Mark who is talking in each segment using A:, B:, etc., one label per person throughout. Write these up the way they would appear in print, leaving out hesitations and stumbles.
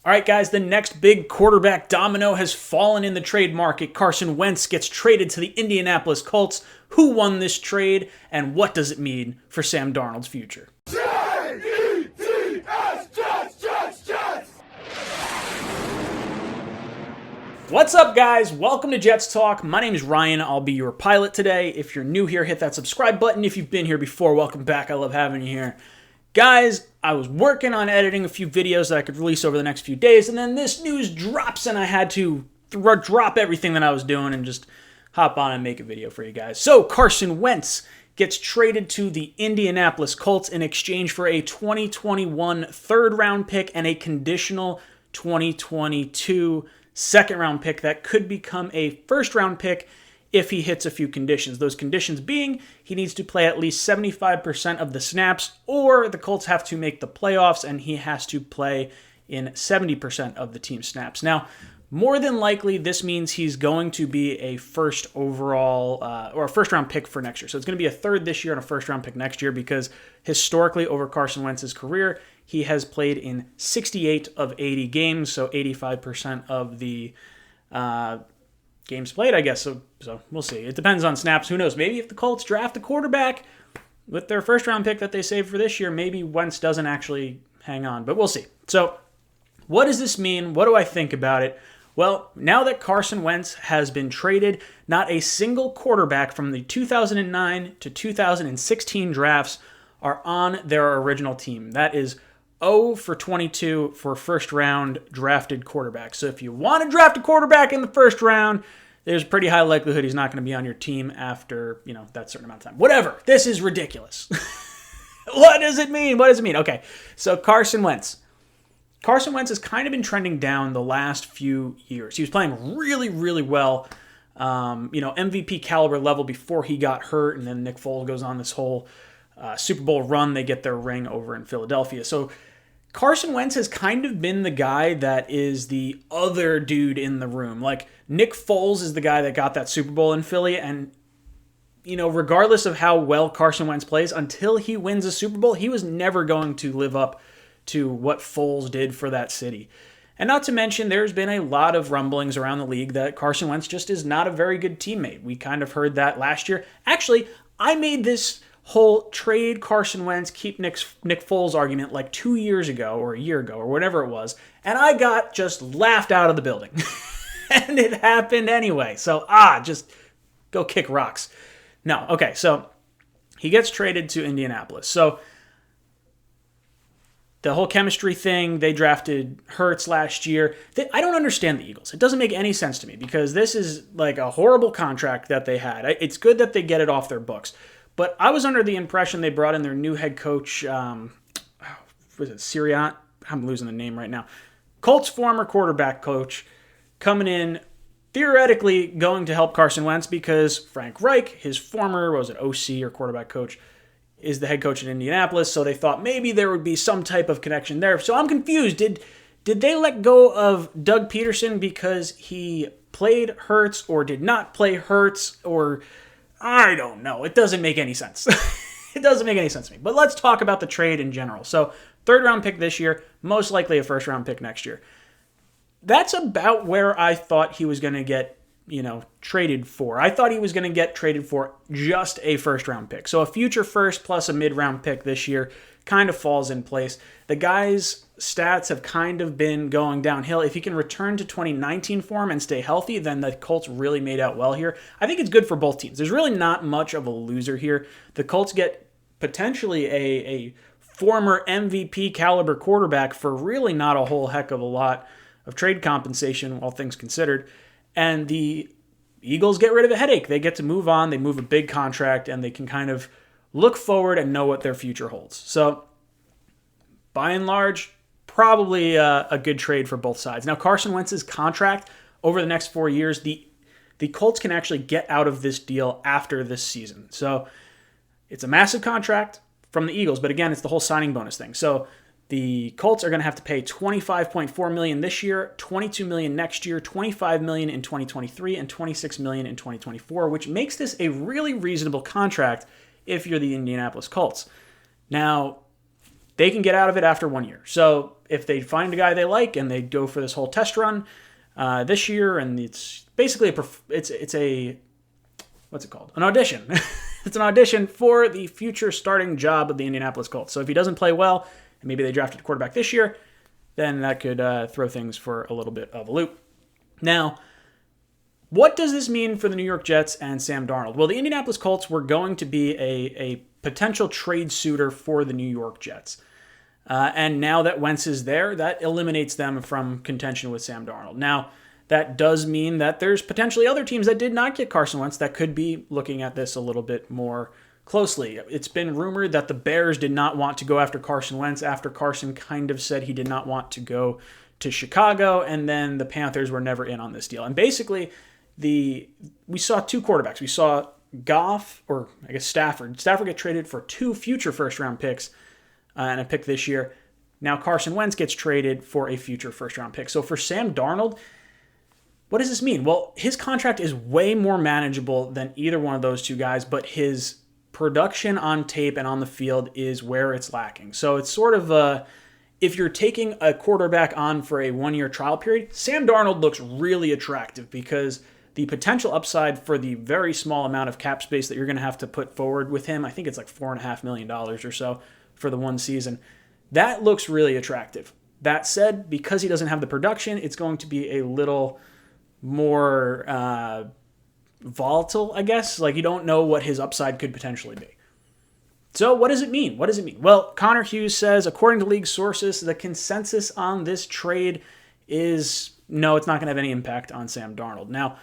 A: All right, guys, the next big quarterback domino has fallen in the trade market. Carson Wentz gets traded to the Indianapolis Colts. Who won this trade, and what does it mean for Sam Darnold's future? What's up, guys? Welcome to Jets Talk. My name is Ryan. I'll be your pilot today. If you're new here, hit that subscribe button. If you've been here before, welcome back. I love having you here. Guys, I was working on editing a few videos that I could release over the next few days, and then this news drops, and I had to drop everything that I was doing and just hop on and make a video for you guys. So, Carson Wentz gets traded to the Indianapolis Colts in exchange for a 2021 third-round pick and a conditional 2022 second-round pick that could become a first-round pick if he hits a few conditions. Those conditions being, he needs to play at least 75% of the snaps, or the Colts have to make the playoffs, and he has to play in 70% of the team snaps. Now, more than likely, this means he's going to be a first overall, or a first-round pick for next year. So it's going to be a third this year and a first-round pick next year because historically, over Carson Wentz's career, he has played in 68 of 80 games, so 85% of the games played, I guess. So we'll see. It depends on snaps. Who knows? Maybe if the Colts draft a quarterback with their first-round pick that they saved for this year, maybe Wentz doesn't actually hang on. But we'll see. So what does this mean? What do I think about it? Well, now that Carson Wentz has been traded, not a single quarterback from the 2009 to 2016 drafts are on their original team. That is 0 for 22 for first-round drafted quarterbacks. So if you want to draft a quarterback in the first round, there's a pretty high likelihood he's not going to be on your team after, that certain amount of time. Whatever. This is ridiculous. What does it mean? What does it mean? Okay, so Carson Wentz. Carson Wentz has kind of been trending down the last few years. He was playing really, really well, MVP caliber level before he got hurt, and then Nick Foles goes on this whole Super Bowl run. They get their ring over in Philadelphia. So Carson Wentz has kind of been the guy that is the other dude in the room. Like, Nick Foles is the guy that got that Super Bowl in Philly, and regardless of how well Carson Wentz plays, until he wins a Super Bowl, he was never going to live up to what Foles did for that city. And not to mention, there's been a lot of rumblings around the league that Carson Wentz just is not a very good teammate. We kind of heard that last year. Actually, I made this whole trade Carson Wentz, keep Nick Foles argument like 2 years ago or a year ago or whatever it was, and I got just laughed out of the building. And it happened anyway. So, just go kick rocks. No, okay, so he gets traded to Indianapolis. So the whole chemistry thing, they drafted Hurts last year. I don't understand the Eagles. It doesn't make any sense to me because this is like a horrible contract that they had. It's good that they get it off their books. But I was under the impression they brought in their new head coach, was it Sirianni? I'm losing the name right now. Colts former quarterback coach coming in, theoretically going to help Carson Wentz because Frank Reich, his former, OC or quarterback coach, is the head coach in Indianapolis, so they thought maybe there would be some type of connection there. So I'm confused. Did they let go of Doug Peterson because he played Hurts or did not play Hurts, or I don't know. It doesn't make any sense. It doesn't make any sense to me. But let's talk about the trade in general. So third-round pick this year, most likely a first-round pick next year. That's about where I thought he was going to get traded for. I thought he was going to get traded for just a first-round pick. So a future first plus a mid-round pick this year kind of falls in place. The guy's stats have kind of been going downhill. If he can return to 2019 form and stay healthy, then the Colts really made out well here. I think it's good for both teams. There's really not much of a loser here. The Colts get potentially a former MVP caliber quarterback for really not a whole heck of a lot of trade compensation, all things considered. And the Eagles get rid of a headache. They get to move on. They move a big contract, and they can kind of look forward and know what their future holds. So, by and large, probably a good trade for both sides. Now, Carson Wentz's contract over the next 4 years, the Colts can actually get out of this deal after this season. So, it's a massive contract from the Eagles, but again, it's the whole signing bonus thing. So, the Colts are going to have to pay $25.4 million this year, $22 million next year, $25 million in 2023, and $26 million in 2024, which makes this a really reasonable contract if you're the Indianapolis Colts. Now, they can get out of it after 1 year. So if they find a guy they like and they go for this whole test run this year, and it's basically it's a what's it called? An audition. It's an audition for the future starting job of the Indianapolis Colts. So if he doesn't play well, and maybe they drafted a quarterback this year, then that could throw things for a little bit of a loop. Now, what does this mean for the New York Jets and Sam Darnold? Well, the Indianapolis Colts were going to be a potential trade suitor for the New York Jets. And now that Wentz is there, that eliminates them from contention with Sam Darnold. Now, that does mean that there's potentially other teams that did not get Carson Wentz that could be looking at this a little bit more closely. It's been rumored that the Bears did not want to go after Carson Wentz after Carson kind of said he did not want to go to Chicago, and then the Panthers were never in on this deal. And basically, we saw two quarterbacks. We saw Goff, or I guess Stafford. Stafford get traded for 2 future first-round picks and a pick this year. Now Carson Wentz gets traded for a future first-round pick. So for Sam Darnold, what does this mean? Well, his contract is way more manageable than either one of those two guys, but his production on tape and on the field is where it's lacking. So it's sort of if you're taking a quarterback on for a 1-year trial period, Sam Darnold looks really attractive because the potential upside for the very small amount of cap space that you're going to have to put forward with him, I think it's like $4.5 million or so for the one season, that looks really attractive. That said, because he doesn't have the production, it's going to be a little more volatile, I guess. Like, you don't know what his upside could potentially be. So what does it mean? What does it mean? Well, Connor Hughes says, according to league sources, the consensus on this trade is no, it's not going to have any impact on Sam Darnold. Now,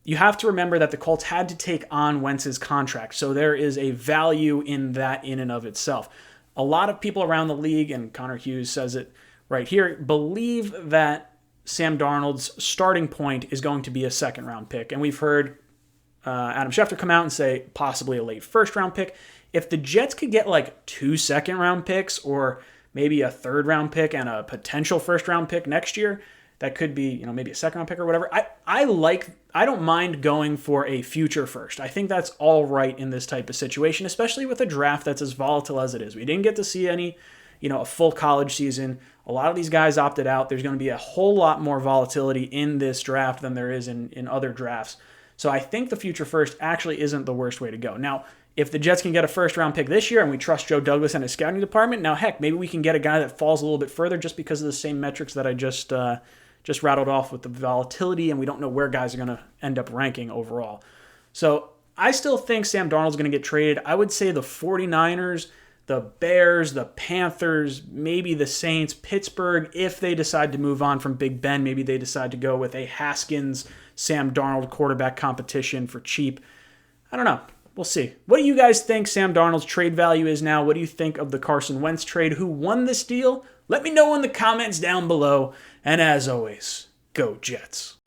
A: you have to remember that the Colts had to take on Wentz's contract, so there is a value in that in and of itself. A lot of people around the league, and Connor Hughes says it right here, believe that Sam Darnold's starting point is going to be a second-round pick. And we've heard Adam Schefter come out and say possibly a late first-round pick. If the Jets could get like 2 second-round picks or maybe a third-round pick and a potential first-round pick next year, that could be, maybe a second-round pick or whatever. I don't mind going for a future first. I think that's all right in this type of situation, especially with a draft that's as volatile as it is. We didn't get to see any, a full college season. A lot of these guys opted out. There's going to be a whole lot more volatility in this draft than there is in other drafts. So I think the future first actually isn't the worst way to go. Now, if the Jets can get a first-round pick this year and we trust Joe Douglas and his scouting department, now, heck, maybe we can get a guy that falls a little bit further just because of the same metrics that I just rattled off with the volatility, and we don't know where guys are going to end up ranking overall. So I still think Sam Darnold's going to get traded. I would say the 49ers, the Bears, the Panthers, maybe the Saints, Pittsburgh, if they decide to move on from Big Ben, maybe they decide to go with a Haskins, Sam Darnold quarterback competition for cheap. I don't know. We'll see. What do you guys think Sam Darnold's trade value is now? What do you think of the Carson Wentz trade? Who won this deal? Let me know in the comments down below. And as always, go Jets.